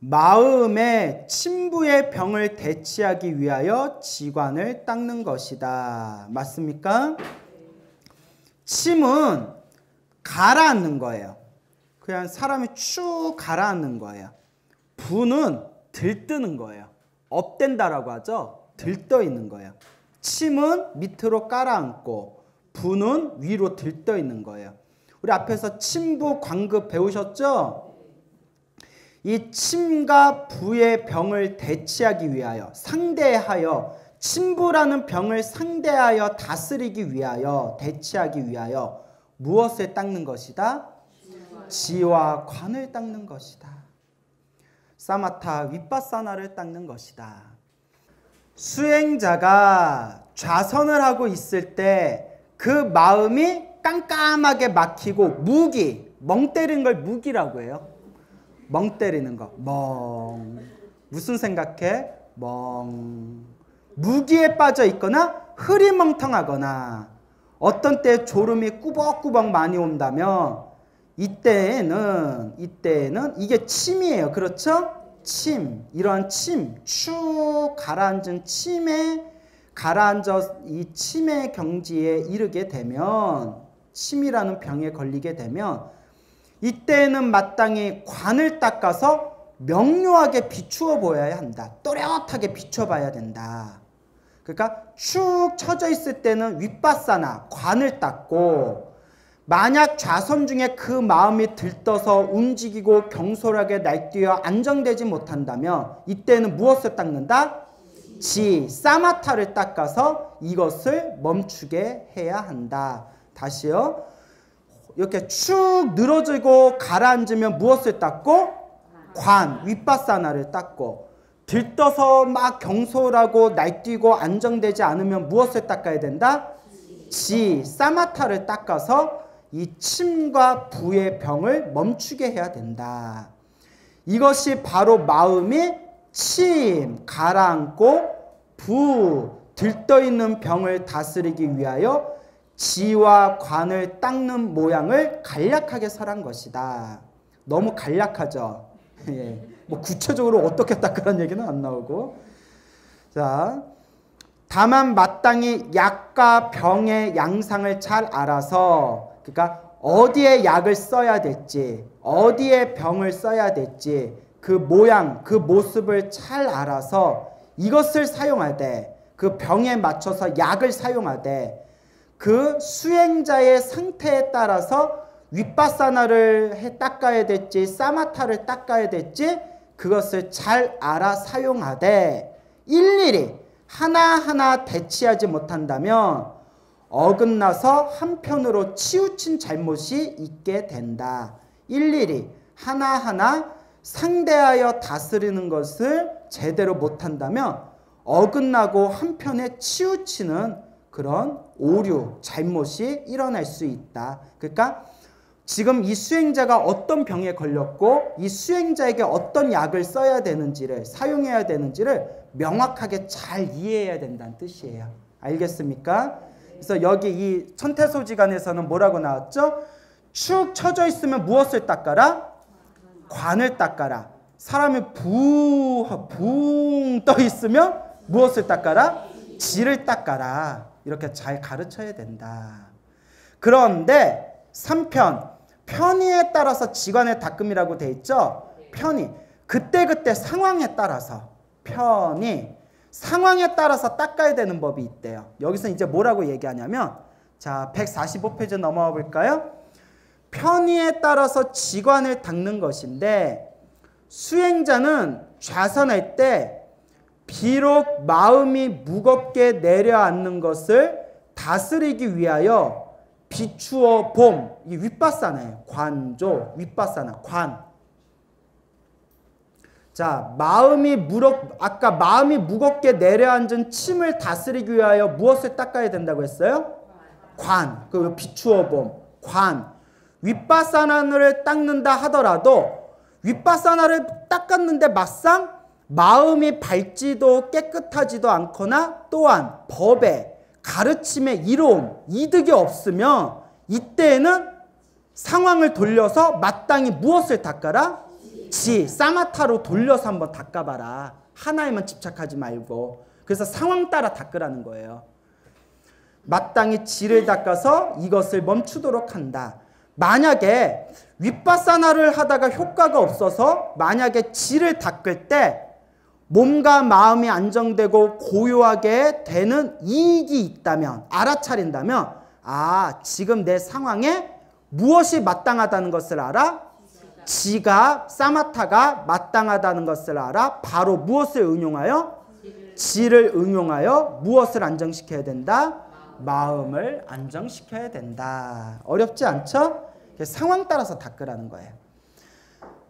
마음의 침부의 병을 대치하기 위하여 지관을 닦는 것이다. 맞습니까? 침은 가라앉는 거예요. 그냥 사람이 쭉 가라앉는 거예요. 부는 들뜨는 거예요. 업된다라고 하죠. 들떠 있는 거예요. 침은 밑으로 깔아앉고 부는 위로 들떠 있는 거예요. 우리 앞에서 침부 관급 배우셨죠? 이 침과 부의 병을 대치하기 위하여, 상대하여, 침부라는 병을 상대하여 다스리기 위하여, 대치하기 위하여 무엇을 닦는 것이다? 지와 관을 닦는 것이다. 사마타 윗바사나를 닦는 것이다. 수행자가 좌선을 하고 있을 때 그 마음이 깜깜하게 막히고 무기, 멍 때리는 걸 무기라고 해요. 멍 때리는 거. 멍. 무슨 생각해? 멍. 무기에 빠져 있거나 흐리멍텅하거나 어떤 때 졸음이 꾸벅꾸벅 많이 온다면 이때는 이게 침이에요. 그렇죠? 침. 이러한 침. 축 가라앉은 침에 가라앉아 이 침의 경지에 이르게 되면, 침이라는 병에 걸리게 되면 이때는 마땅히 관을 닦아서 명료하게 비추어 보여야 한다. 또렷하게 비춰봐야 된다. 그러니까 축 처져 있을 때는 윗바사나 관을 닦고, 만약 좌선 중에 그 마음이 들떠서 움직이고 경솔하게 날뛰어 안정되지 못한다면 이때는 무엇을 닦는다? 지, 사마타를 닦아서 이것을 멈추게 해야 한다. 다시요. 이렇게 축 늘어지고 가라앉으면 무엇을 닦고? 관, 윗바사나를 닦고, 들떠서 막 경솔하고 날뛰고 안정되지 않으면 무엇을 닦아야 된다? 지, 사마타를 닦아서 이 침과 부의 병을 멈추게 해야 된다. 이것이 바로 마음이 침, 가라앉고 부, 들떠있는 병을 다스리기 위하여 지와 관을 닦는 모양을 간략하게 설한 것이다. 너무 간략하죠? 예. 뭐 구체적으로 어떻게 닦으라는 얘기는 안 나오고. 자, 다만 마땅히 약과 병의 양상을 잘 알아서, 그러니까 어디에 약을 써야 될지, 어디에 병을 써야 될지 그 모양, 그 모습을 잘 알아서 이것을 사용하되, 그 병에 맞춰서 약을 사용하되, 그 수행자의 상태에 따라서 윗바사나를 닦아야 될지 사마타를 닦아야 될지 그것을 잘 알아 사용하되, 일일이 하나하나 대치하지 못한다면 어긋나서 한편으로 치우친 잘못이 있게 된다. 일일이 하나하나 상대하여 다스리는 것을 제대로 못한다면 어긋나고 한편에 치우치는 그런 오류, 잘못이 일어날 수 있다. 그러니까 지금 이 수행자가 어떤 병에 걸렸고 이 수행자에게 어떤 약을 써야 되는지를, 사용해야 되는지를 명확하게 잘 이해해야 된다는 뜻이에요. 알겠습니까? 그래서 여기 이 천태소지간에서는 뭐라고 나왔죠? 축 처져 있으면 무엇을 닦아라? 관을 닦아라. 사람이 붕 떠 있으면 무엇을 닦아라? 지를 닦아라. 이렇게 잘 가르쳐야 된다. 그런데 3편, 편의에 따라서 지관의 닦음이라고 돼 있죠? 편의. 그때그때 상황에 따라서, 편의. 상황에 따라서 닦아야 되는 법이 있대요. 여기서 이제 뭐라고 얘기하냐면, 자, 145페이지 넘어와 볼까요? 편의에 따라서 지관을 닦는 것인데, 수행자는 좌선할 때 비록 마음이 무겁게 내려앉는 것을 다스리기 위하여 비추어 봄, 이 윗바사나예요. 관조, 윗바사나, 관. 자, 아까 마음이 무겁게 내려앉은 침을 다스리기 위하여 무엇을 닦아야 된다고 했어요? 관. 그 비추어 봄, 관. 윗바사나를 닦는다 하더라도 윗바사나를 닦았는데 막상 마음이 밝지도 깨끗하지도 않거나 또한 법에, 가르침에 이로움, 이득이 없으면 이때에는 상황을 돌려서 마땅히 무엇을 닦아라? 사마타로 돌려서 한번 닦아봐라. 하나에만 집착하지 말고. 그래서 상황 따라 닦으라는 거예요. 마땅히 지를 닦아서 이것을 멈추도록 한다. 만약에 윗바사나를 하다가 효과가 없어서 만약에 지를 닦을 때 몸과 마음이 안정되고 고요하게 되는 이익이 있다면, 알아차린다면, 아, 지금 내 상황에 무엇이 마땅하다는 것을 알아? 지가, 사마타가 마땅하다는 것을 알아? 바로 무엇을 응용하여? 지를 응용하여 무엇을 안정시켜야 된다? 마음을 안정시켜야 된다. 어렵지 않죠? 상황 따라서 닦으라는 거예요.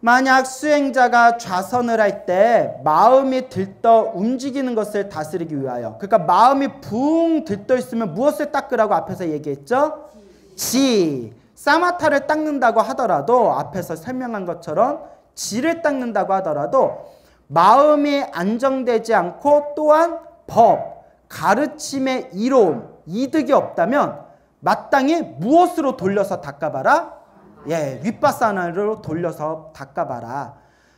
만약 수행자가 좌선을 할 때 마음이 들떠 움직이는 것을 다스리기 위하여, 그러니까 마음이 붕 들떠 있으면 무엇을 닦으라고 앞에서 얘기했죠? 지. 사마타를 닦는다고 하더라도 앞에서 설명한 것처럼 지를 닦는다고 하더라도 마음이 안정되지 않고 또한 법, 가르침의 이로움, 이득이 없다면 마땅히 무엇으로 돌려서 닦아봐라? 예, 윗바사나로 돌려서 닦아봐라.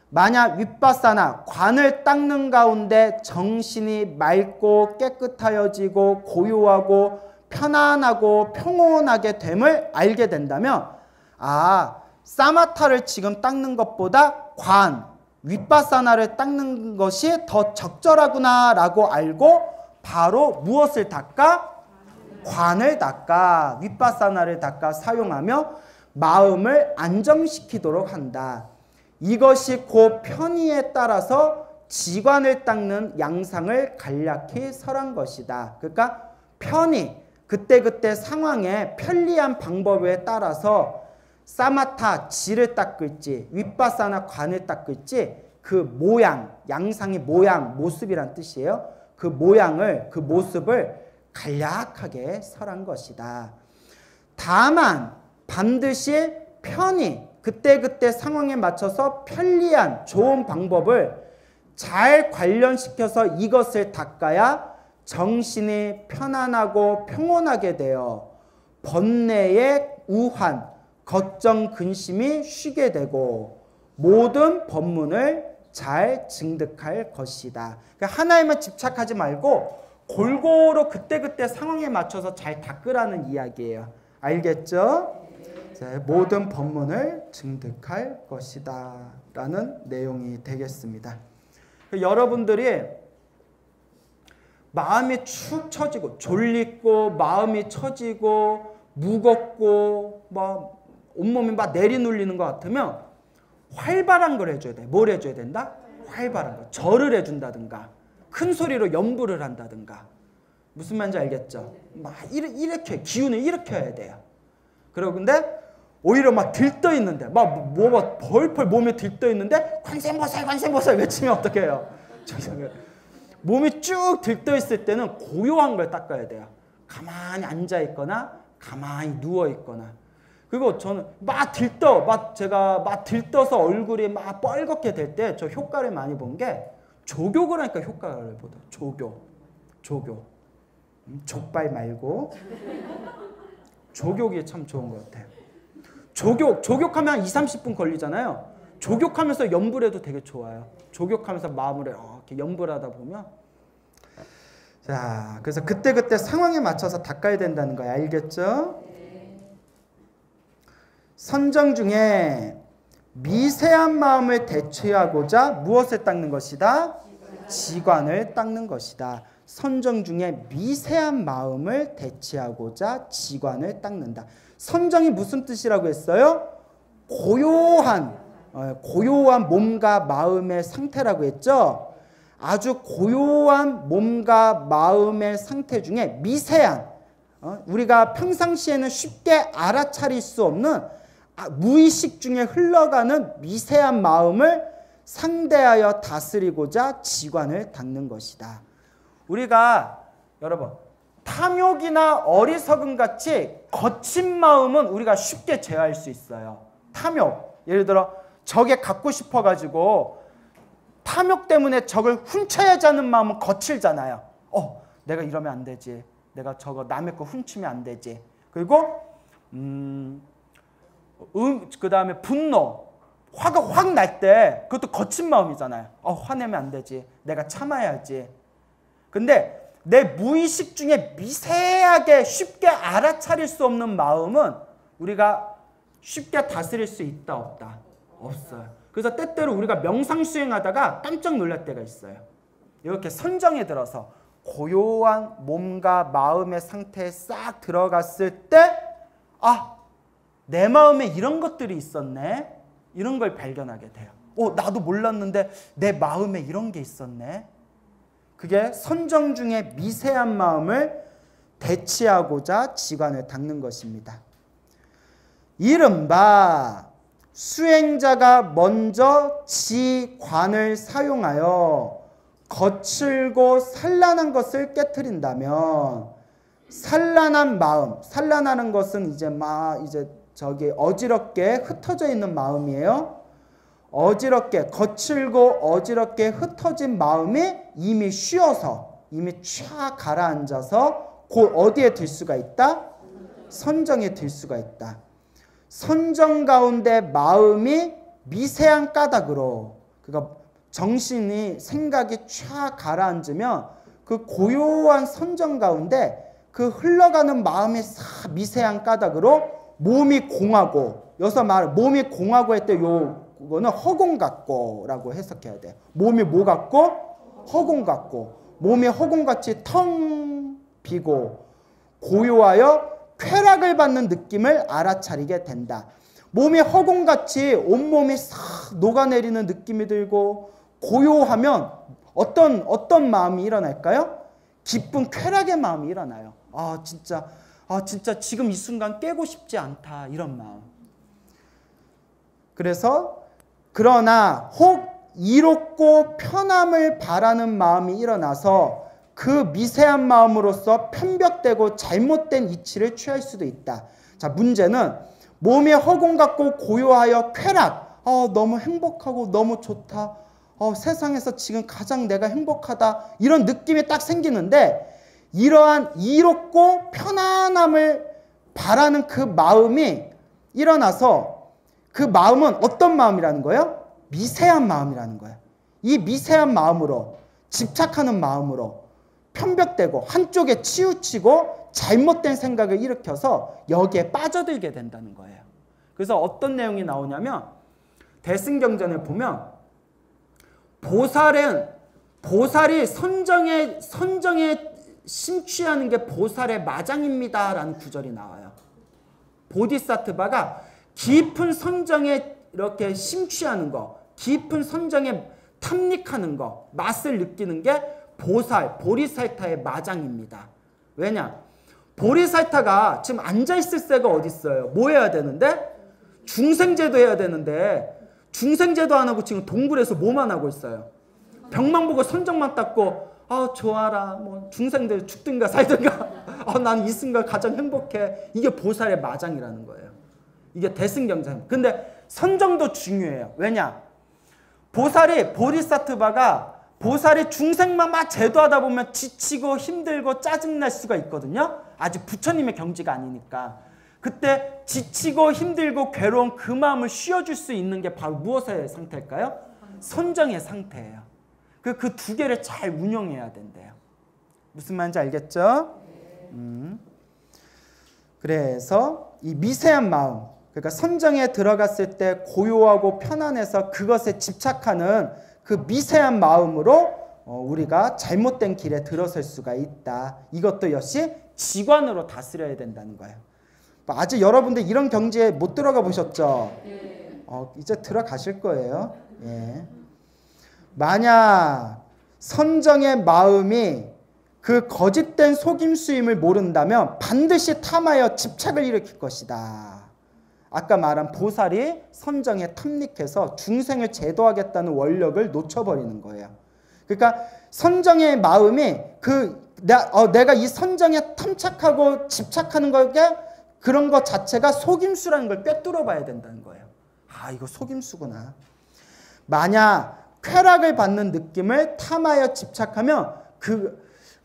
만약 윗바사나, 관을 닦는 가운데 정신이 맑고 깨끗하여지고 고요하고 편안하고 평온하게 됨을 알게 된다면, 아, 사마타를 지금 닦는 것보다 관, 윗바사나를 닦는 것이 더 적절하구나 라고 알고 바로 무엇을 닦아? 관을 닦아, 윗바사나를 닦아 사용하며 마음을 안정시키도록 한다. 이것이 그 편의에 따라서 지관을 닦는 양상을 간략히 설한 것이다. 그러니까 편의, 그때그때 상황에 편리한 방법에 따라서 사마타, 지를 닦을지 윗바사나 관을 닦을지 그 모양, 양상의 모양, 모습이란 뜻이에요. 그 모양을, 그 모습을 간략하게 설한 것이다. 다만 반드시 편히 그때그때 상황에 맞춰서 편리한 좋은 방법을 잘 관련시켜서 이것을 닦아야 정신이 편안하고 평온하게 되어 번뇌의 우환, 걱정, 근심이 쉬게 되고 모든 법문을 잘 증득할 것이다. 그러니까 하나에만 집착하지 말고 골고루 그때그때 상황에 맞춰서 잘 닦으라는 이야기예요. 알겠죠? 모든 법문을 증득할 것이다 라는 내용이 되겠습니다. 여러분들이 마음이 축 처지고 졸리고 마음이 처지고 무겁고 막 온몸이 막 내리눌리는 것 같으면 활발한 걸 해줘야 돼. 뭘 해줘야 된다? 활발한 거. 절을 해준다든가 큰 소리로 연부를 한다든가. 무슨 말인지 알겠죠? 막 이렇게 기운을 일으켜야 돼요. 그리고 근데 오히려 막 들떠 있는데 막 뭐가 벌벌 몸에 들떠 있는데 관세음보살 관세음보살 외치면 어떻게 해요? 몸이 쭉 들떠 있을 때는 고요한 걸 닦아야 돼요. 가만히 앉아 있거나 가만히 누워 있거나. 그리고 저는 제가 막 들떠서 얼굴이 막 뻘겋게 될 때 저 효과를 많이 본 게 조욕을 하니까 효과를 보다. 조욕. 족발 말고 조욕이 참 좋은 것 같아요. 조욕하면 한 20-30분 걸리잖아요. 조욕하면서 연불해도 되게 좋아요. 조욕하면서 마음을 이렇게 연불하다 보면, 자, 그래서 그때그때 상황에 맞춰서 닦아야 된다는 거예요. 알겠죠? 선정 중에 미세한 마음을 대체하고자 무엇을 닦는 것이다? 지관을 닦는 것이다. 선정 중에 미세한 마음을 대체하고자 지관을 닦는다. 선정이 무슨 뜻이라고 했어요? 고요한 몸과 마음의 상태라고 했죠. 아주 고요한 몸과 마음의 상태 중에 미세한, 우리가 평상시에는 쉽게 알아차릴 수 없는 무의식 중에 흘러가는 미세한 마음을 상대하여 다스리고자 지관을 닦는 것이다. 우리가 여러분 탐욕이나 어리석음 같이 거친 마음은 우리가 쉽게 제어할 수 있어요. 탐욕, 예를 들어 저게 갖고 싶어가지고 탐욕 때문에 저걸 훔쳐야지 하는 마음은 거칠잖아요. 내가 이러면 안 되지. 내가 저거 남의 거 훔치면 안 되지. 그리고 그 다음에 분노. 화가 확 날 때 그것도 거친 마음이잖아요. 화내면 안 되지. 내가 참아야지. 근데 내 무의식 중에 미세하게 쉽게 알아차릴 수 없는 마음은 우리가 쉽게 다스릴 수 있다 없다? 없어요. 그래서 때때로 우리가 명상 수행하다가 깜짝 놀랄 때가 있어요. 이렇게 선정에 들어서 고요한 몸과 마음의 상태에 싹 들어갔을 때 내 마음에 이런 것들이 있었네. 이런 걸 발견하게 돼요. 나도 몰랐는데 내 마음에 이런 게 있었네. 그게 선정 중에 미세한 마음을 대치하고자 지관을 닦는 것입니다. 이른바 수행자가 먼저 지관을 사용하여 거칠고 산란한 것을 깨트린다면, 산란한 마음, 산란하는 것은 이제 어지럽게 흩어져 있는 마음이에요. 어지럽게, 거칠고 어지럽게 흩어진 마음이 이미 쉬어서, 이미 쫙 가라앉아서 곧 어디에 들 수가 있다? 선정에 들 수가 있다. 선정 가운데 마음이 미세한 까닭으로, 그러니까 정신이, 생각이 쫙 가라앉으면 그 고요한 선정 가운데 그 흘러가는 마음의 미세한 까닭으로 몸이 공하고, 여기서 몸이 공하고 할 때 요거는 허공 같고라고 해석해야 돼요. 몸이 뭐 같고? 허공 같고. 몸이 허공같이 텅 비고 고요하여 쾌락을 받는 느낌을 알아차리게 된다. 몸이 허공같이 온몸이 싹 녹아내리는 느낌이 들고 고요하면 어떤 마음이 일어날까요? 기쁜 쾌락의 마음이 일어나요. 진짜 지금 이 순간 깨고 싶지 않다, 이런 마음. 그래서 그러나 혹 이롭고 편함을 바라는 마음이 일어나서 그 미세한 마음으로서 편벽되고 잘못된 이치를 취할 수도 있다. 자, 문제는 몸이 허공 같고 고요하여 쾌락, 너무 행복하고 너무 좋다, 세상에서 지금 가장 내가 행복하다, 이런 느낌이 딱 생기는데, 이러한 이롭고 편안함을 바라는 그 마음이 일어나서 그 마음은 어떤 마음이라는 거예요? 미세한 마음이라는 거예요. 이 미세한 마음으로, 집착하는 마음으로 편벽되고 한쪽에 치우치고 잘못된 생각을 일으켜서 여기에 빠져들게 된다는 거예요. 그래서 어떤 내용이 나오냐면, 대승경전에 보면 보살이 선정에 심취하는 게 보살의 마장입니다 라는 구절이 나와요. 보디사트바가 깊은 선정에 이렇게 심취하는 거, 깊은 선정에 탐닉하는 거, 맛을 느끼는 게 보리살타의 마장입니다. 왜냐? 보리살타가 지금 앉아있을 새가 어디 있어요? 뭐 해야 되는데? 중생제도 해야 되는데 중생제도 안 하고 지금 동굴에서 뭐만 하고 있어요? 벽만 보고 선정만 닦고 좋아라, 뭐 중생들 죽든가 살든가, 난 이 순간 가장 행복해. 이게 보살의 마장이라는 거예요. 이게 대승경전. 근데 선정도 중요해요. 왜냐? 보살이 중생만 막 제도하다 보면 지치고 힘들고 짜증날 수가 있거든요. 아직 부처님의 경지가 아니니까. 그때 지치고 힘들고 괴로운 그 마음을 쉬어줄 수 있는 게 바로 무엇의 상태일까요? 선정의 상태예요. 그 두 개를 잘 운용해야 된대요. 무슨 말인지 알겠죠? 그래서 이 미세한 마음, 그러니까 선정에 들어갔을 때 고요하고 편안해서 그것에 집착하는 그 미세한 마음으로 우리가 잘못된 길에 들어설 수가 있다. 이것도 역시 지관으로 다스려야 된다는 거예요. 아직 여러분들 이런 경지에 못 들어가 보셨죠? 이제 들어가실 거예요. 예. 만약 선정의 마음이 그 거짓된 속임수임을 모른다면 반드시 탐하여 집착을 일으킬 것이다. 아까 말한 보살이 선정에 탐닉해서 중생을 제도하겠다는 원력을 놓쳐버리는 거예요. 그러니까 선정의 마음이 내가 이 선정에 탐착하고 집착하는 거게 그런 것 자체가 속임수라는 걸 꿰뚫어 봐야 된다는 거예요. 이거 속임수구나. 만약 쾌락을 받는 느낌을 탐하여 집착하면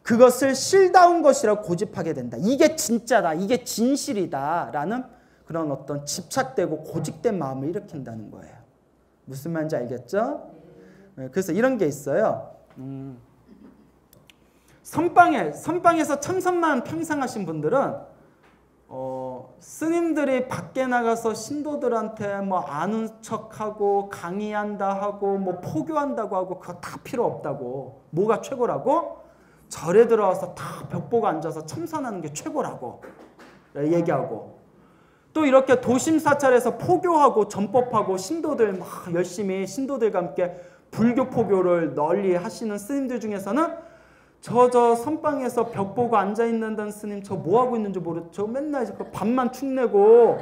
그것을 실다운 것이라고 고집하게 된다. 이게 진짜다. 이게 진실이다. 라는 그런 어떤 집착되고 고집된 마음을 일으킨다는 거예요. 무슨 말인지 알겠죠? 그래서 이런 게 있어요. 선방에서 참선만 평생 하신 분들은 스님들이 밖에 나가서 신도들한테 뭐 아는 척하고 강의한다 하고 뭐 포교한다고 하고 그거 다 필요 없다고. 뭐가 최고라고? 절에 들어와서 다 벽 보고 앉아서 참선하는 게 최고라고 얘기하고, 또 이렇게 도심사찰에서 포교하고 전법하고 신도들 막 열심히 신도들과 함께 불교 포교를 널리 하시는 스님들 중에서는 저 선방에서 벽 보고 앉아있는 스님 저 뭐하고 있는지 모르겠어. 저 맨날 밤만 축내고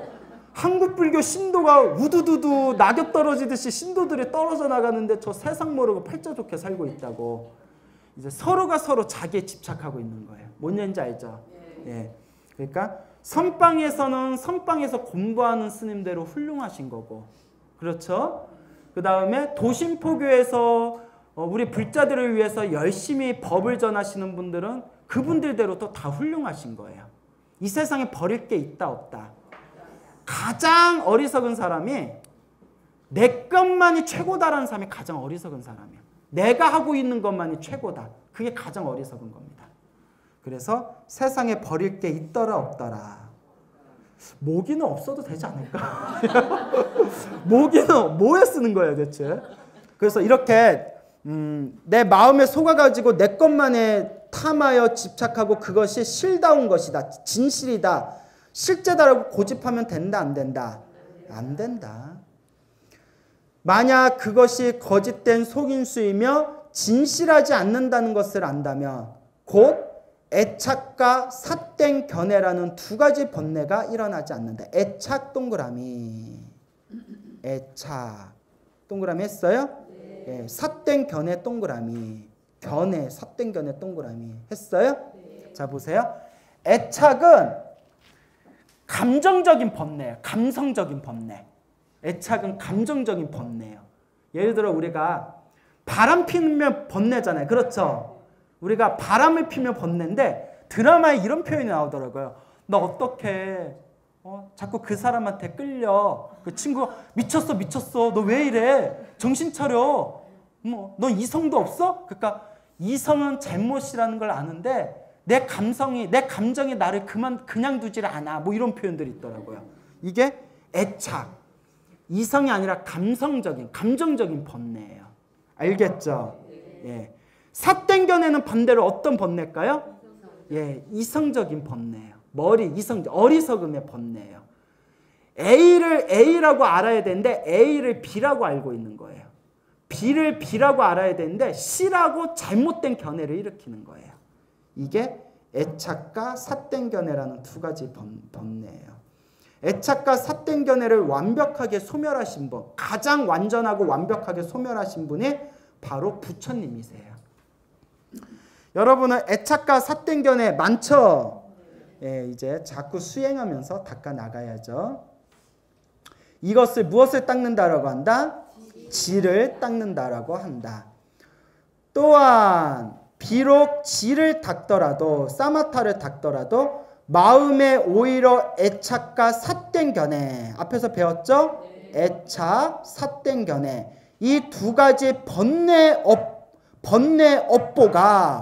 한국 불교 신도가 우두두두 낙엽 떨어지듯이 신도들이 떨어져 나가는데 저 세상 모르고 팔자 좋게 살고 있다고. 이제 서로가 서로 자기에 집착하고 있는 거예요. 뭔 얘기인지 알죠? 예. 그러니까 선방에서는 선방에서 공부하는 스님대로 훌륭하신 거고, 그렇죠? 그 다음에 도심포교에서 우리 불자들을 위해서 열심히 법을 전하시는 분들은 그분들대로 또 다 훌륭하신 거예요. 이 세상에 버릴 게 있다 없다. 가장 어리석은 사람이 내 것만이 최고다라는 사람이 가장 어리석은 사람이에요. 내가 하고 있는 것만이 최고다. 그게 가장 어리석은 겁니다. 그래서 세상에 버릴 게 있더라 없더라. 모기는 없어도 되지 않을까? 모기는 뭐에 쓰는 거예요 대체? 그래서 이렇게 내 마음에 속아가지고 내 것만에 탐하여 집착하고 그것이 실다운 것이다, 진실이다, 실제다라고 고집하면 된다 안 된다? 안 된다. 만약 그것이 거짓된 속임수이며 진실하지 않는다는 것을 안다면 곧 애착과 삿된 견해라는 두 가지 번뇌가 일어나지 않는다. 애착 동그라미. 애착 동그라미 했어요? 예, 삿된 견해 동그라미. 견해, 삿된 견해 동그라미 했어요? 자 보세요. 애착은 감정적인 번뇌예요. 감성적인 번뇌. 애착은 감정적인 번뇌예요. 예를 들어 우리가 바람 피면 번뇌잖아요. 그렇죠? 우리가 바람을 피면 번뇌인데 드라마에 이런 표현이 나오더라고요. 너 어떡해? 자꾸 그 사람한테 끌려. 그 친구가 미쳤어 미쳤어. 너 왜 이래? 정신 차려. 너 이성도 없어? 그러니까 이성은 잘못이라는 걸 아는데 내 감정이 나를 그냥 두질 않아. 뭐 이런 표현들이 있더라고요. 이게 애착. 이성이 아니라 감정적인 번뇌예요. 알겠죠? 예. 삿된 견해는 반대로 어떤 번뇌일까요? 예, 이성적인 번뇌예요. 어리석음의 번뇌예요. A를 A라고 알아야 되는데 A를 B라고 알고 있는 거예요. B를 B라고 알아야 되는데 C라고 잘못된 견해를 일으키는 거예요. 이게 애착과 삿된 견해라는 두 가지 번뇌예요. 애착과 삿된 견해를 완벽하게 소멸하신 분, 가장 완전하고 완벽하게 소멸하신 분이 바로 부처님이세요. 여러분은 애착과 삿된 견해 많죠? 예, 이제 자꾸 수행하면서 닦아 나가야죠. 이것을 무엇을 닦는다라고 한다? 지를 닦는다라고 한다. 또한 비록 지를 닦더라도 사마타를 닦더라도 마음에 오히려 애착과 삿된 견해, 앞에서 배웠죠? 애착, 삿된 견해, 이 두 가지 번뇌의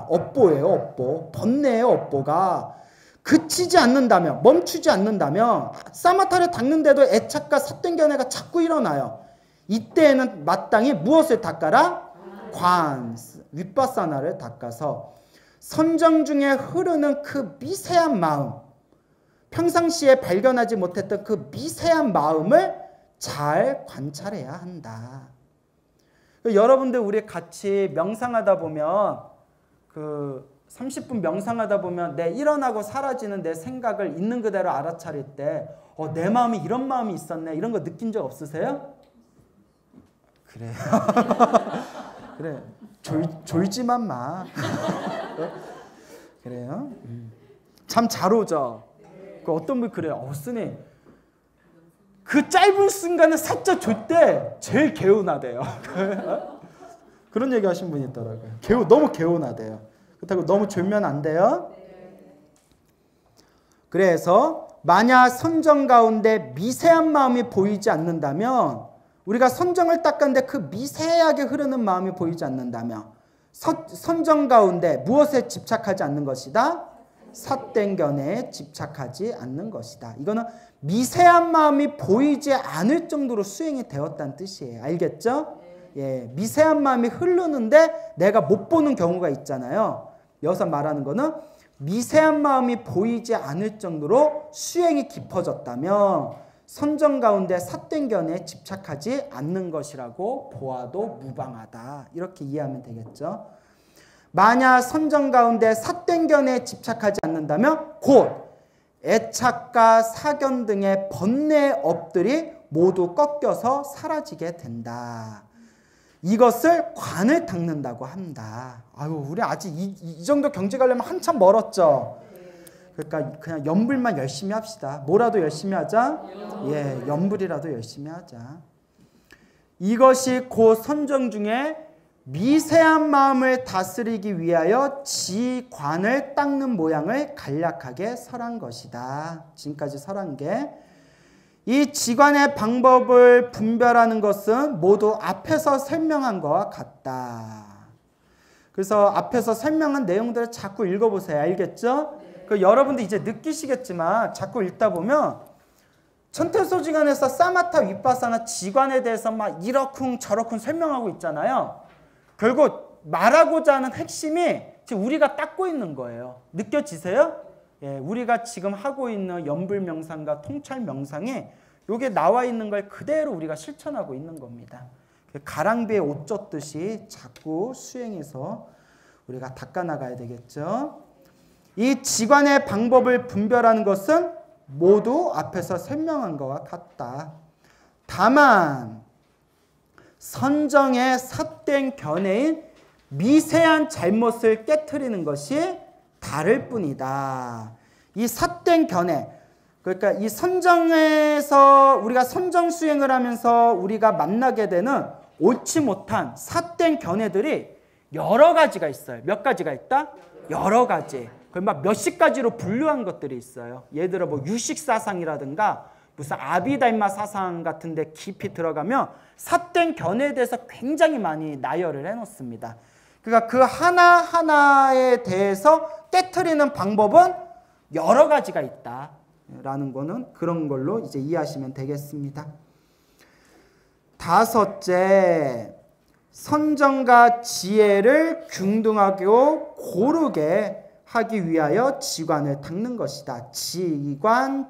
업보예요. 번뇌의 업보가 그치지 않는다면, 멈추지 않는다면 사마타를 닦는데도 애착과 삿된 견해가 자꾸 일어나요. 이때에는 마땅히 무엇을 닦아라? 관, 윗바사나를 닦아서 선정 중에 흐르는 그 미세한 마음, 평상시에 발견하지 못했던 그 미세한 마음을 잘 관찰해야 한다. 여러분들 우리 같이 명상하다 보면 30분 명상하다 보면 내 일어나고 사라지는 내 생각을 있는 그대로 알아차릴 때 내 마음이 이런 마음이 있었네, 이런 거 느낀 적 없으세요? 그래요. 그래. 졸지만 마. 그래요? 잠 잘 오죠? 어떤 분 그래요. 스님, 그 짧은 순간에 살짝 졸 때 제일 개운하대요. 그런 얘기 하신 분이 있더라고요. 너무 개운하대요. 그렇다고 너무 졸면 안 돼요. 그래서 만약 선정 가운데 미세한 마음이 보이지 않는다면 우리가 선정을 닦았는데 그 미세하게 흐르는 마음이 보이지 않는다며 선정 가운데 무엇에 집착하지 않는 것이다? 삿된 견해에 집착하지 않는 것이다. 이거는 미세한 마음이 보이지 않을 정도로 수행이 되었다는 뜻이에요. 알겠죠? 예, 미세한 마음이 흐르는데 내가 못 보는 경우가 있잖아요. 여기서 말하는 거는 미세한 마음이 보이지 않을 정도로 수행이 깊어졌다면 선정 가운데 삿된 견해에 집착하지 않는 것이라고 보아도 무방하다. 이렇게 이해하면 되겠죠. 만약 선정 가운데 삿된 견해에 집착하지 않는다면 곧 애착과 사견 등의 번뇌의 업들이 모두 꺾여서 사라지게 된다. 이것을 관을 닦는다고 한다. 아유, 우리 아직 이 정도 경지 가려면 한참 멀었죠. 그러니까 그냥 염불만 열심히 합시다. 뭐라도 열심히 하자. 예, 염불이라도 열심히 하자. 이것이 곧 선정 중에 미세한 마음을 다스리기 위하여 지관을 닦는 모양을 간략하게 설한 것이다. 지금까지 설한 게 이 지관의 방법을 분별하는 것은 모두 앞에서 설명한 것과 같다. 그래서 앞에서 설명한 내용들을 자꾸 읽어보세요. 알겠죠? 여러분들 이제 느끼시겠지만 자꾸 읽다 보면 천태소지간에서 사마타 위파사나 지관에 대해서 막 이러쿵 저러쿵 설명하고 있잖아요. 결국 말하고자 하는 핵심이 지금 우리가 닦고 있는 거예요. 느껴지세요? 예, 우리가 지금 하고 있는 염불명상과 통찰명상에 이게 나와 있는 걸 그대로 우리가 실천하고 있는 겁니다. 가랑비에 옷 젖듯이 자꾸 수행해서 우리가 닦아나가야 되겠죠. 이 지관의 방법을 분별하는 것은 모두 앞에서 설명한 것과 같다. 다만 선정의 삿된 견해인 미세한 잘못을 깨트리는 것이 다를 뿐이다. 이 삿된 견해, 그러니까 이 선정에서 우리가 선정 수행을 하면서 우리가 만나게 되는 옳지 못한 삿된 견해들이 여러 가지가 있어요. 몇 가지가 있다? 여러 가지. 막 몇십 가지로 분류한 것들이 있어요. 예를 들어 뭐 유식사상이라든가 무슨 아비달마 사상 같은 데 깊이 들어가면 삿된 견해에 대해서 굉장히 많이 나열을 해놓습니다. 그러니까 그 하나하나에 대해서 깨트리는 방법은 여러 가지가 있다라는 거는 그런 걸로 이제 이해하시면 되겠습니다. 다섯째, 선정과 지혜를 균등하고 고르게 하기 위하여 지관을 닦는 것이다. 지관정해라고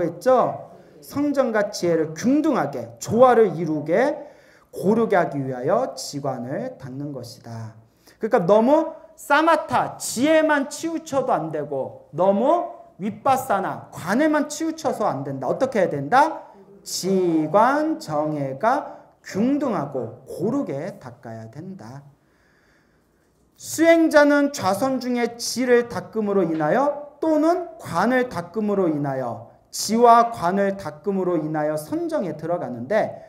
했죠. 선정과 지혜를 균등하게, 조화를 이루게, 고르게 하기 위하여 지관을 닦는 것이다. 그러니까 너무 사마타, 지혜만 치우쳐도 안 되고 너무 윗바사나, 관에만 치우쳐서 안 된다. 어떻게 해야 된다? 지관정해가 균등하고 고르게 닦아야 된다. 수행자는 좌선 중에 지를 닦음으로 인하여 또는 관을 닦음으로 인하여 지와 관을 닦음으로 인하여 선정에 들어가는데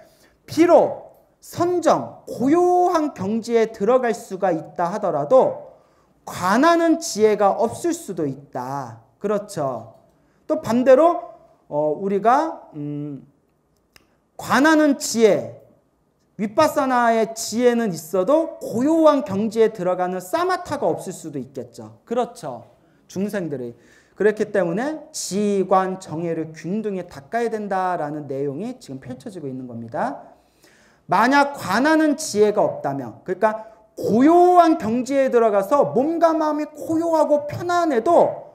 비록 선정, 고요한 경지에 들어갈 수가 있다 하더라도 관하는 지혜가 없을 수도 있다. 그렇죠. 또 반대로 우리가 관하는 지혜, 윗바사나의 지혜는 있어도 고요한 경지에 들어가는 사마타가 없을 수도 있겠죠. 그렇죠. 중생들이. 그렇기 때문에 지관 정해를 균등히 닦아야 된다라는 내용이 지금 펼쳐지고 있는 겁니다. 만약 관하는 지혜가 없다면, 그러니까 고요한 경지에 들어가서 몸과 마음이 고요하고 편안해도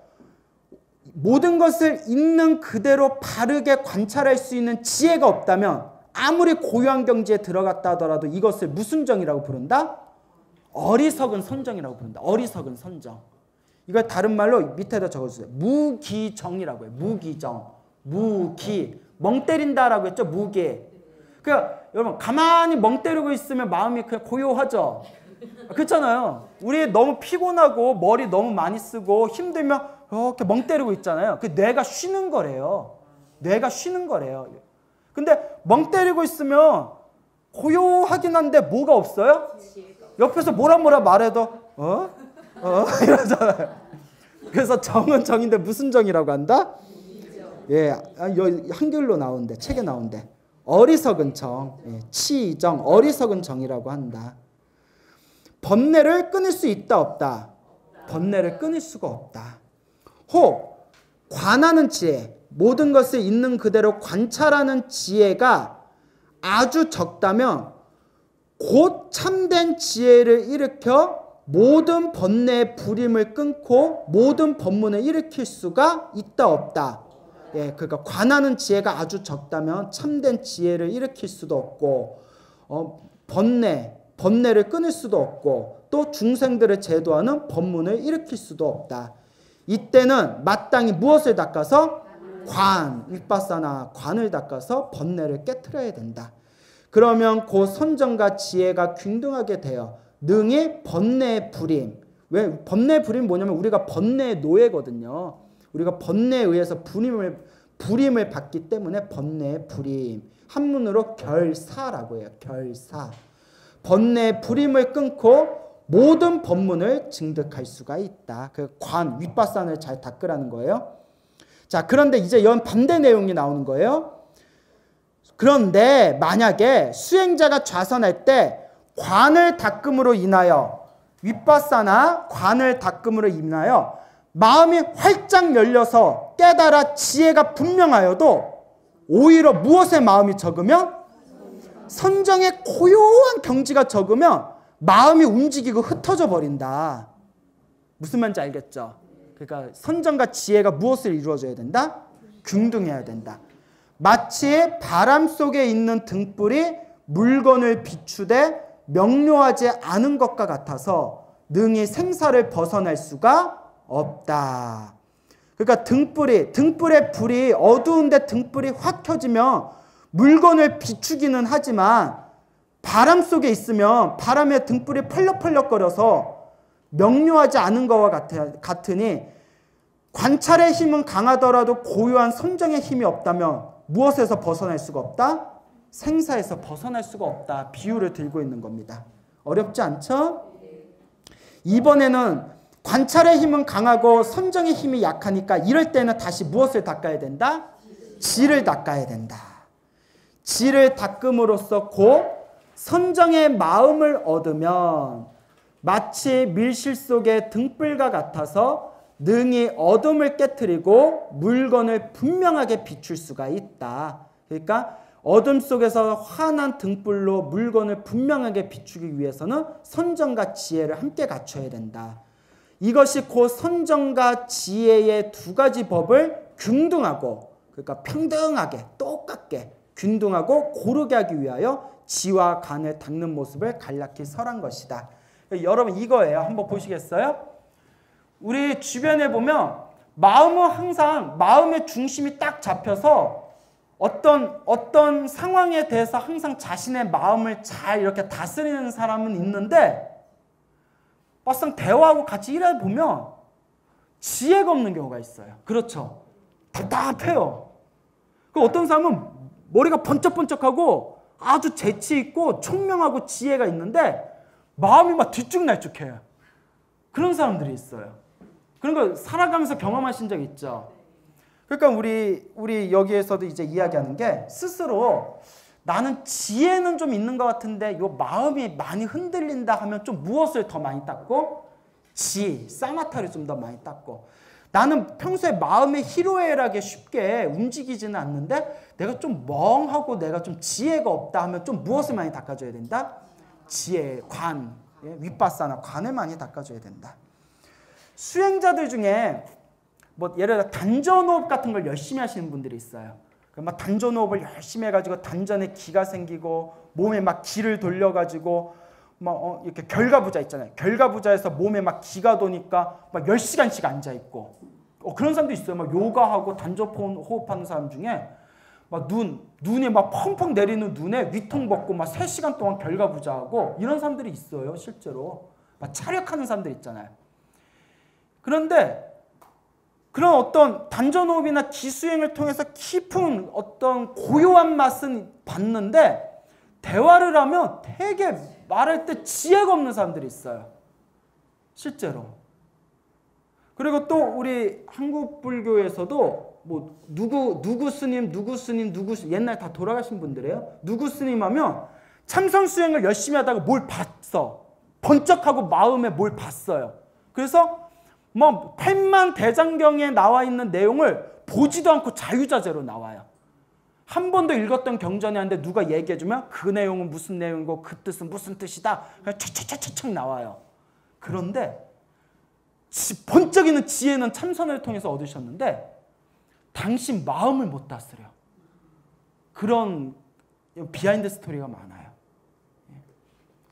모든 것을 있는 그대로 바르게 관찰할 수 있는 지혜가 없다면 아무리 고요한 경지에 들어갔다 하더라도 이것을 무슨 정이라고 부른다? 어리석은 선정이라고 부른다. 어리석은 선정. 이걸 다른 말로 밑에다 적어주세요. 무기정이라고 해요. 무기정. 무기. 멍 때린다라고 했죠. 무기. 그러니까 여러분 가만히 멍 때리고 있으면 마음이 그냥 고요하죠. 그렇잖아요. 우리 너무 피곤하고 머리 너무 많이 쓰고 힘들면 이렇게 멍 때리고 있잖아요. 그 뇌가 쉬는 거래요. 뇌가 쉬는 거래요. 근데 멍 때리고 있으면 고요하긴 한데 뭐가 없어요? 옆에서 뭐라 말해도 이러잖아요. 그래서 정은 정인데 무슨 정이라고 한다? 예, 한글로 나온대. 책에 나온대. 어리석은 정, 치정, 어리석은 정이라고 한다. 번뇌를 끊을 수 있다 없다? 번뇌를 끊을 수가 없다. 혹 관하는 지혜, 모든 것을 있는 그대로 관찰하는 지혜가 아주 적다면 곧 참된 지혜를 일으켜 모든 번뇌의 불임을 끊고 모든 법문을 일으킬 수가 있다 없다? 그러니까 관하는 지혜가 아주 적다면 참된 지혜를 일으킬 수도 없고 번뇌를 끊을 수도 없고 또 중생들을 제도하는 법문을 일으킬 수도 없다. 이때는 마땅히 무엇을 닦아서? 윗바사나 관을 닦아서 번뇌를 깨트려야 된다. 그러면 곧 선정과 지혜가 균등하게 되어 능히 번뇌의 불임. 왜 번뇌의 불임 뭐냐면 우리가 번뇌의 노예거든요. 우리가 번뇌에 의해서 불임을 받기 때문에 번뇌의 불임. 한문으로 결사라고 해요. 결사. 번뇌의 불임을 끊고 모든 법문을 증득할 수가 있다. 그 윗바산을 잘 닦으라는 거예요. 자, 그런데 이제 연 반대 내용이 나오는 거예요. 그런데 만약에 수행자가 좌선할 때 관을 닦음으로 인하여 윗바사나 관을 닦음으로 인하여 마음이 활짝 열려서 깨달아 지혜가 분명하여도 오히려 무엇에 마음이 적으면? 선정의 고요한 경지가 적으면 마음이 움직이고 흩어져 버린다. 무슨 말인지 알겠죠? 그러니까 선정과 지혜가 무엇을 이루어줘야 된다? 균등해야 된다. 마치 바람 속에 있는 등불이 물건을 비추되 명료하지 않은 것과 같아서 능히 생사를 벗어날 수가 없다. 그러니까 등불의 불이 어두운데 등불이 확 켜지면 물건을 비추기는 하지만 바람 속에 있으면 바람에 등불이 펄럭펄럭거려서 명료하지 않은 것과 같으니 관찰의 힘은 강하더라도 고유한 선정의 힘이 없다면 무엇에서 벗어날 수가 없다? 생사에서 벗어날 수가 없다. 비유를 들고 있는 겁니다. 어렵지 않죠? 이번에는 관찰의 힘은 강하고 선정의 힘이 약하니까 이럴 때는 다시 무엇을 닦아야 된다? 지를 닦아야 된다. 지를 닦음으로써 곧 선정의 마음을 얻으면 마치 밀실 속의 등불과 같아서 능히 어둠을 깨트리고 물건을 분명하게 비출 수가 있다. 그러니까 어둠 속에서 환한 등불로 물건을 분명하게 비추기 위해서는 선정과 지혜를 함께 갖춰야 된다. 이것이 곧 선정과 지혜의 두 가지 법을 균등하고, 그러니까 평등하게 똑같게 균등하고 고르게 하기 위하여 지와 간을 닦는 모습을 간략히 설한 것이다. 여러분 이거예요. 한번 보시겠어요? 우리 주변에 보면 마음은 항상 마음의 중심이 딱 잡혀서 어떤 상황에 대해서 항상 자신의 마음을 잘 이렇게 다스리는 사람은 있는데 막상 대화하고 같이 일해 보면 지혜가 없는 경우가 있어요. 그렇죠? 답답해요. 그 어떤 사람은 머리가 번쩍번쩍하고 아주 재치 있고 총명하고 지혜가 있는데 마음이 막 뒤쭉날쭉해요. 그런 사람들이 있어요. 그런 거 살아가면서 경험하신 적 있죠? 그러니까 우리 여기에서도 이제 이야기하는 게 스스로 나는 지혜는 좀 있는 것 같은데 요 마음이 많이 흔들린다 하면 좀 무엇을 더 많이 닦고? 사마타를 좀 더 많이 닦고. 나는 평소에 마음이 희로애락하게 쉽게 움직이지는 않는데 내가 좀 멍하고 내가 좀 지혜가 없다 하면 좀 무엇을 많이 닦아줘야 된다? 지혜, 관, 윗바사나 관을 많이 닦아줘야 된다. 수행자들 중에 뭐 예를 들어 단전호흡 같은 걸 열심히 하시는 분들이 있어요. 막 단전호흡을 열심히 해가지고 단전에 기가 생기고 몸에 막 기를 돌려가지고 막 이렇게 결과부자 있잖아요. 결과부자에서 몸에 막 기가 도니까 막 10시간씩 앉아있고 그런 사람도 있어요. 막 요가하고 단전호흡하는 사람 중에 막 눈이 막 펑펑 내리는 눈에 위통 벗고 막 3시간 동안 결과부자하고 이런 사람들이 있어요. 실제로 막 차력하는 사람들 있잖아요. 그런데 그런 어떤 단전호흡이나 기수행을 통해서 깊은 어떤 고요한 맛은 봤는데 대화를 하면 되게 말할 때 지혜가 없는 사람들이 있어요. 실제로. 그리고 또 우리 한국 불교에서도 뭐 누구 스님 옛날 다 돌아가신 분들이에요. 누구 스님 하면 참선 수행을 열심히 하다가 뭘 봤어. 번쩍하고 마음에 뭘 봤어요. 그래서 뭐 8만 대장경에 나와 있는 내용을 보지도 않고 자유자재로 나와요. 한 번도 읽었던 경전이 아닌데 누가 얘기해주면 그 내용은 무슨 내용이고 그 뜻은 무슨 뜻이다. 그냥 촥촥촥촥 나와요. 그런데 번쩍이는 지혜는 참선을 통해서 얻으셨는데 당신 마음을 못 다스려. 그런 비하인드 스토리가 많아요.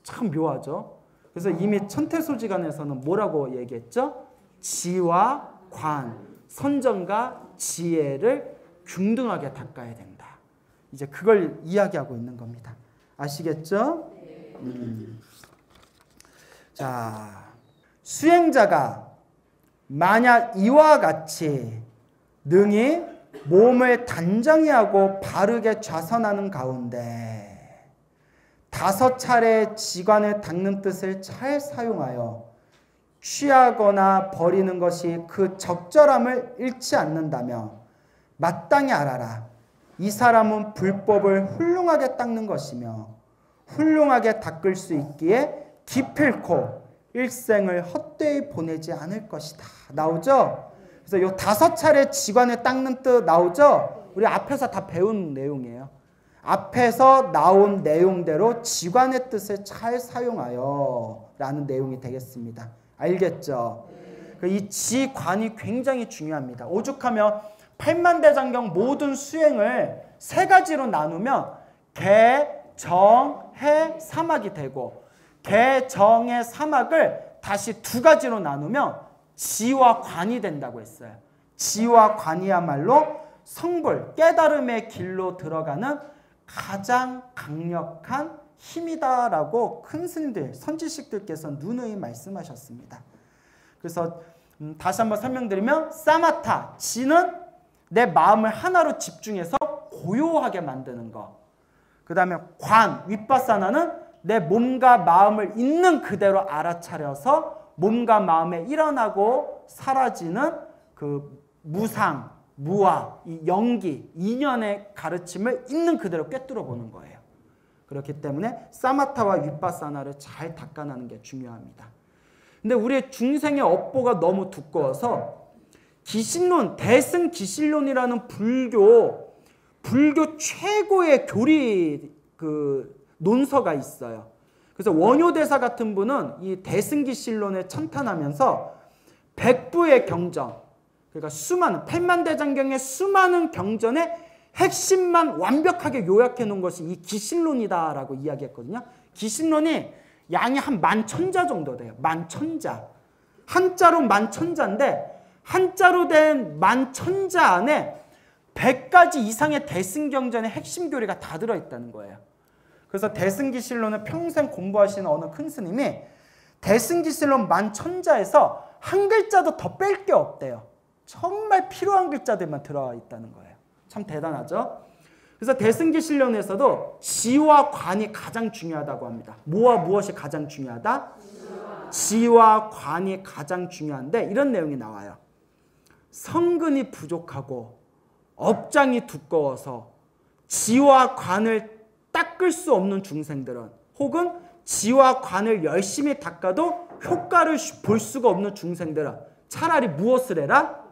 참 묘하죠. 그래서 이미 천태소지간에서는 뭐라고 얘기했죠? 지와 관, 선정과 지혜를 균등하게 닦아야 된다. 이제 그걸 이야기하고 있는 겁니다. 아시겠죠? 자, 수행자가 만약 이와 같이 능히 몸을 단정히 하고 바르게 좌선하는 가운데 5차례 지관을 닦는 뜻을 잘 사용하여 취하거나 버리는 것이 그 적절함을 잃지 않는다면 마땅히 알아라. 이 사람은 불법을 훌륭하게 닦는 것이며 훌륭하게 닦을 수 있기에 기필코 일생을 헛되이 보내지 않을 것이다. 나오죠? 그래서 요 5차례 지관을 닦는 뜻 나오죠? 우리 앞에서 다 배운 내용이에요. 앞에서 나온 내용대로 지관의 뜻을 잘 사용하여 라는 내용이 되겠습니다. 알겠죠? 이 지관이 굉장히 중요합니다. 오죽하면 8만대장경 모든 수행을 3가지로 나누면 개, 정, 해, 사막이 되고 개, 정의 사막을 다시 2가지로 나누면 지와 관이 된다고 했어요. 지와 관이야말로 성불, 깨달음의 길로 들어가는 가장 강력한 힘이다라고 큰 스님들, 선지식들께서 누누이 말씀하셨습니다. 그래서 다시 한번 설명드리면 사마타, 지는 내 마음을 하나로 집중해서 고요하게 만드는 것. 그 다음에 관, 윗바사나는 내 몸과 마음을 있는 그대로 알아차려서 몸과 마음에 일어나고 사라지는 그 무상, 무아, 이 영기, 인연의 가르침을 있는 그대로 꿰뚫어 보는 거예요. 그렇기 때문에 사마타와 윗바사나를 잘 닦아내는 게 중요합니다. 근데 우리의 중생의 업보가 너무 두꺼워서 기신론, 대승기신론이라는 불교 최고의 교리 논서가 있어요. 그래서 원효대사 같은 분은 이 대승기신론을 찬탄하면서 백부의 경전, 그러니까 수많은 8만대장경의 수많은 경전의 핵심만 완벽하게 요약해 놓은 것이 이 기신론이다라고 이야기했거든요. 기신론이 양이 한 10,000자 정도 돼요. 10,000자. 한자로 10,000자인데 한자로 된 10,000자 안에 100가지 이상의 대승경전의 핵심 교리가 다 들어있다는 거예요. 그래서 대승기신론을 평생 공부하시는 어느 큰 스님이 대승기신론 10,000자에서 한 글자도 더 뺄 게 없대요. 정말 필요한 글자들만 들어와 있다는 거예요. 참 대단하죠? 그래서 대승기신론에서도 지와 관이 가장 중요하다고 합니다. 뭐와 무엇이 가장 중요하다? 지와 관이 가장 중요한데 이런 내용이 나와요. 성근이 부족하고 업장이 두꺼워서 지와 관을 닦을 수 없는 중생들은 혹은 지와 관을 열심히 닦아도 효과를 볼 수가 없는 중생들은 차라리 무엇을 해라?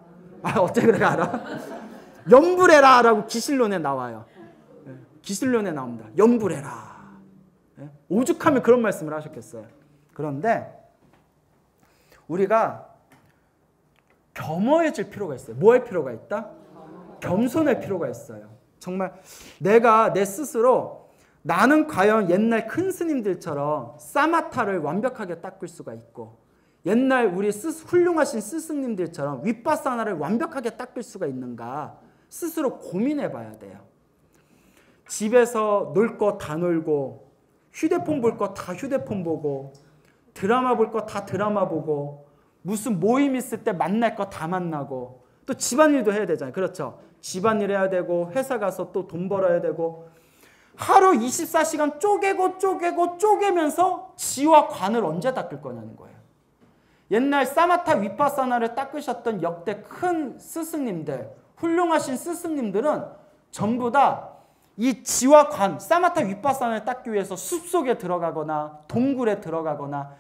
어째 그래 알아? 염불해라 라고 기신론에 나와요. 기신론에 나옵니다. 염불해라. 오죽하면 그런 말씀을 하셨겠어요. 그런데 우리가 겸허해질 필요가 있어요. 뭐 할 필요가 있다? 겸손할 필요가 있어요. 정말 내가 내 스스로 나는 과연 옛날 큰 스님들처럼 사마타를 완벽하게 닦을 수가 있고 옛날 우리 훌륭하신 스승님들처럼 윗바사나를 완벽하게 닦을 수가 있는가 스스로 고민해 봐야 돼요. 집에서 놀 거 다 놀고 휴대폰 볼 거 다 휴대폰 보고 드라마 볼 거 다 드라마 보고 무슨 모임 있을 때 만날 거 다 만나고 또 집안일도 해야 되잖아요. 그렇죠? 집안일 해야 되고 회사 가서 또 돈 벌어야 되고 하루 24시간 쪼개면서 지와 관을 언제 닦을 거냐는 거예요. 옛날 사마타 윗바사나를 닦으셨던 역대 큰 스승님들, 훌륭하신 스승님들은 전부 다 이 지와 관, 사마타 윗바사나를 닦기 위해서 숲속에 들어가거나 동굴에 들어가거나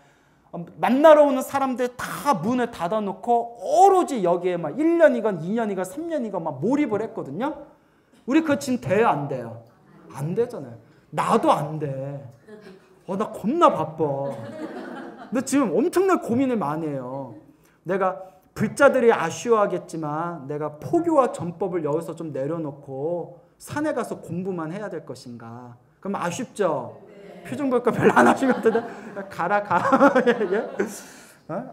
만나러 오는 사람들 다 문을 닫아놓고 오로지 여기에 막 1년이건 2년이건 3년이건 막 몰입을 했거든요. 우리 그거 지금 돼요, 안 돼요? 안 되잖아요. 나도 안 돼. 나 겁나 바빠. 근데 지금 엄청난 고민을 많이 해요. 내가 불자들이 아쉬워하겠지만 내가 포교와 전법을 여기서 좀 내려놓고 산에 가서 공부만 해야 될 것인가. 그럼 아쉽죠? 네. 표정 볼까 별로 안 아쉬운 것 같은데 가라 가.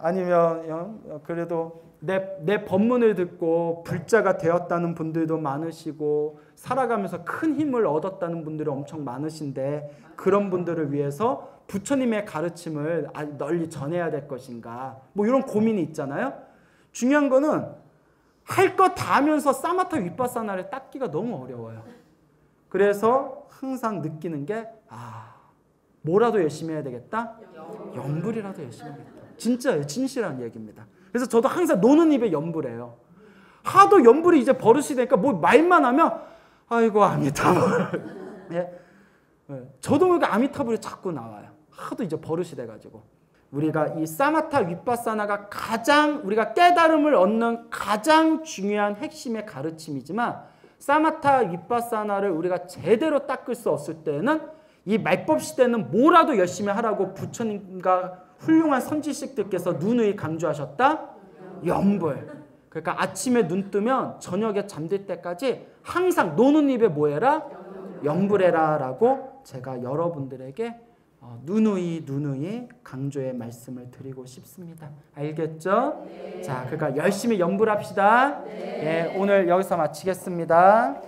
아니면 그래도 내 법문을 듣고 불자가 되었다는 분들도 많으시고 살아가면서 큰 힘을 얻었다는 분들이 엄청 많으신데 그런 분들을 위해서 부처님의 가르침을 널리 전해야 될 것인가. 뭐 이런 고민이 있잖아요. 중요한 거는 할 거 다 하면서 사마타 윗바사나를 닦기가 너무 어려워요. 그래서 항상 느끼는 게 뭐라도 열심히 해야 되겠다? 염불이라도 열심히 해야겠다. 진짜예요. 진실한 얘기입니다. 그래서 저도 항상 노는 입에 염불해요. 하도 염불이 이제 버릇이 되니까 뭐 말만 하면 아이고 아미타불. 예? 저도 모르게 아미타불이 자꾸 나와요. 하도 이제 버릇이 돼가지고. 우리가 이 사마타 윗바사나가 가장 우리가 깨달음을 얻는 가장 중요한 핵심의 가르침이지만 사마타 윗바사나를 우리가 제대로 닦을 수 없을 때는 이 말법 시대는 뭐라도 열심히 하라고 부처님과 훌륭한 선지식들께서 누누이 강조하셨다? 염불. 그러니까 아침에 눈 뜨면 저녁에 잠들 때까지 항상 노는 입에 뭐 해라? 염불해라 라고 제가 여러분들에게 누누이 강조의 말씀을 드리고 싶습니다. 알겠죠? 네. 자, 그러니까 열심히 염불합시다. 네. 예, 오늘 여기서 마치겠습니다.